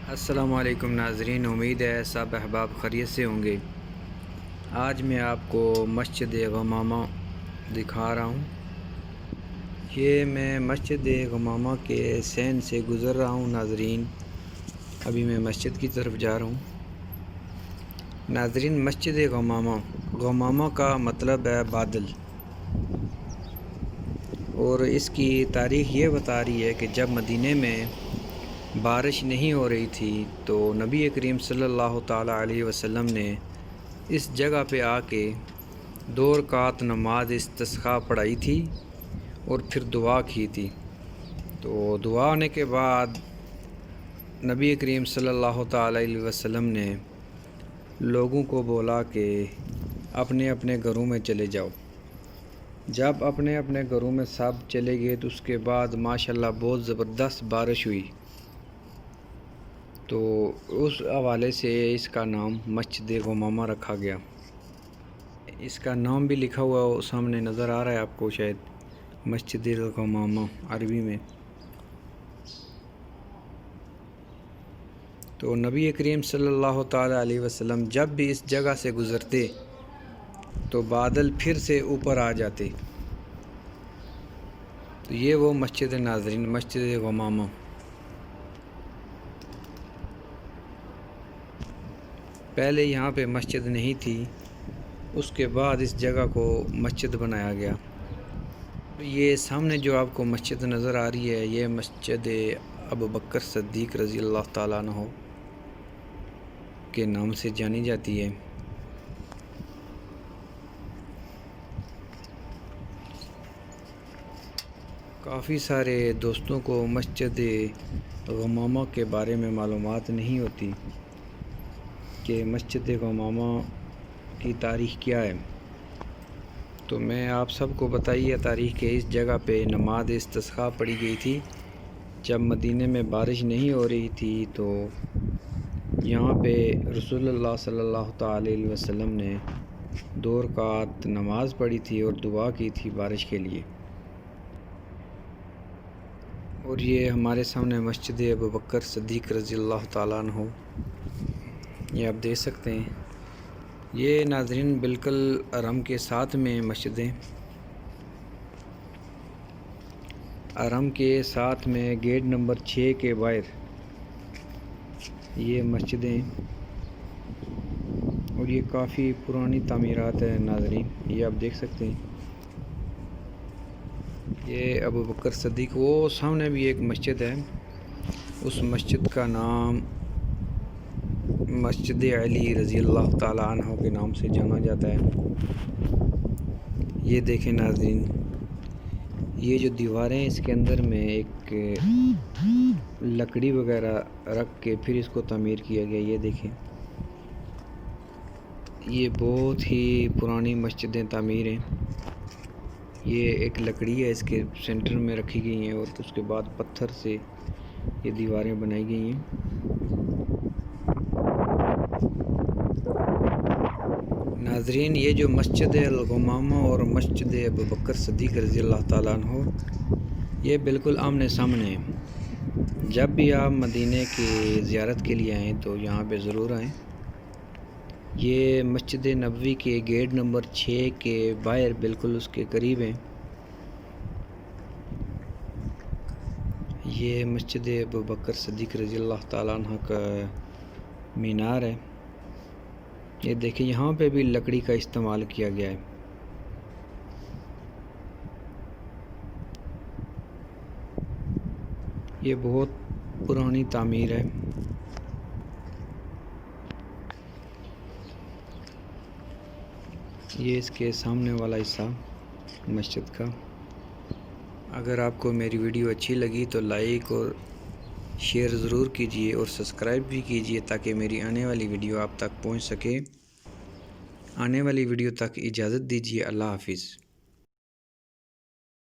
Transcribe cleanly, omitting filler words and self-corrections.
السلام علیکم ناظرین، امید ہے سب احباب خیریت سے ہوں گے۔ آج میں آپ کو مسجد غمامہ دکھا رہا ہوں۔ یہ میں مسجد غمامہ کے سین سے گزر رہا ہوں ناظرین۔ ابھی میں مسجد کی طرف جا رہا ہوں۔ ناظرین، مسجد غمامہ کا مطلب ہے بادل، اور اس کی تاریخ یہ بتا رہی ہے کہ جب مدینے میں بارش نہیں ہو رہی تھی تو نبی کریم صلی اللہ تعالیٰ علیہ وسلم نے اس جگہ پہ آ کے 2 رکعت نماز استسقاء پڑھائی تھی اور پھر دعا کی تھی۔ تو دعا ہونے کے بعد نبی کریم صلی اللہ تعالیٰ علیہ وسلم نے لوگوں کو بولا کہ اپنے اپنے گھروں میں چلے جاؤ۔ جب اپنے اپنے گھروں میں سب چلے گئے تو اس کے بعد ماشاءاللہ بہت زبردست بارش ہوئی۔ تو اس حوالے سے اس کا نام مسجد غمامہ رکھا گیا۔ اس کا نام بھی لکھا ہوا سامنے نظر آ رہا ہے آپ کو شاید، مسجد غمامہ عربی میں۔ تو نبی کریم صلی اللہ تعالیٰ علیہ وسلم جب بھی اس جگہ سے گزرتے تو بادل پھر سے اوپر آ جاتے۔ تو یہ وہ مسجد ناظرین، مسجد غمامہ۔ پہلے یہاں پہ مسجد نہیں تھی، اس کے بعد اس جگہ کو مسجد بنایا گیا۔ یہ سامنے جو آپ کو مسجد نظر آ رہی ہے، یہ مسجد ابوبکر صدیق رضی اللہ تعالیٰ عنہ کے نام سے جانی جاتی ہے۔ کافی سارے دوستوں کو مسجد غمامہ کے بارے میں معلومات نہیں ہوتی کہ مسجد غمامہ کی تاریخ کیا ہے۔ تو میں آپ سب کو بتائیے تاریخ کہ اس جگہ پہ نماز استسقاء پڑھی گئی تھی جب مدینے میں بارش نہیں ہو رہی تھی۔ تو یہاں پہ رسول اللہ صلی اللہ تعالیٰ علیہ وسلم نے 2 رکعت نماز پڑھی تھی اور دعا کی تھی بارش کے لیے۔ اور یہ ہمارے سامنے مسجد ابوبکر صدیق رضی اللہ تعالیٰ عنہ، یہ آپ دیکھ سکتے ہیں۔ یہ ناظرین بالکل حرم کے ساتھ میں مسجد ہے۔ حرم کے ساتھ میں گیٹ نمبر 6 کے باہر یہ مسجد ہیں، اور یہ کافی پرانی تعمیرات ہے ناظرین، یہ آپ دیکھ سکتے ہیں۔ یہ ابوبکر صدیق، وہ سامنے بھی ایک مسجد ہے، اس مسجد کا نام مسجد علی رضی اللہ تعالیٰ عنہ کے نام سے جانا جاتا ہے۔ یہ دیکھیں ناظرین، یہ جو دیواریں اس کے اندر میں ایک لکڑی وغیرہ رکھ کے پھر اس کو تعمیر کیا گیا۔ یہ دیکھیں، یہ بہت ہی پرانی مسجدیں تعمیر ہیں۔ یہ ایک لکڑی ہے اس کے سینٹر میں رکھی گئی ہیں، اور اس کے بعد پتھر سے یہ دیواریں بنائی گئی ہیں۔ ناظرین، یہ جو مسجد الغمامہ اور مسجد ابوبکر صدیق رضی اللہ تعالیٰ عنہ، یہ بالکل آمنے سامنے ہیں۔ جب بھی آپ مدینے کی زیارت کے لیے آئیں تو یہاں پہ ضرور آئیں۔ یہ مسجد نبوی کے گیٹ نمبر 6 کے باہر بالکل اس کے قریب ہیں۔ یہ مسجد ابوبکر صدیق رضی اللہ تعالیٰ عنہ کا مینار ہے۔ یہ دیکھیں، یہاں پہ بھی لکڑی کا استعمال کیا گیا ہے۔ یہ بہت پرانی تعمیر ہے۔ یہ اس کے سامنے والا حصہ مسجد کا۔ اگر آپ کو میری ویڈیو اچھی لگی تو لائک اور شیئر ضرور کیجیے، اور سبسکرائب بھی کیجیے تاکہ میری آنے والی ویڈیو آپ تک پہنچ سکے۔ آنے والی ویڈیو تک اجازت دیجیے۔ اللہ حافظ۔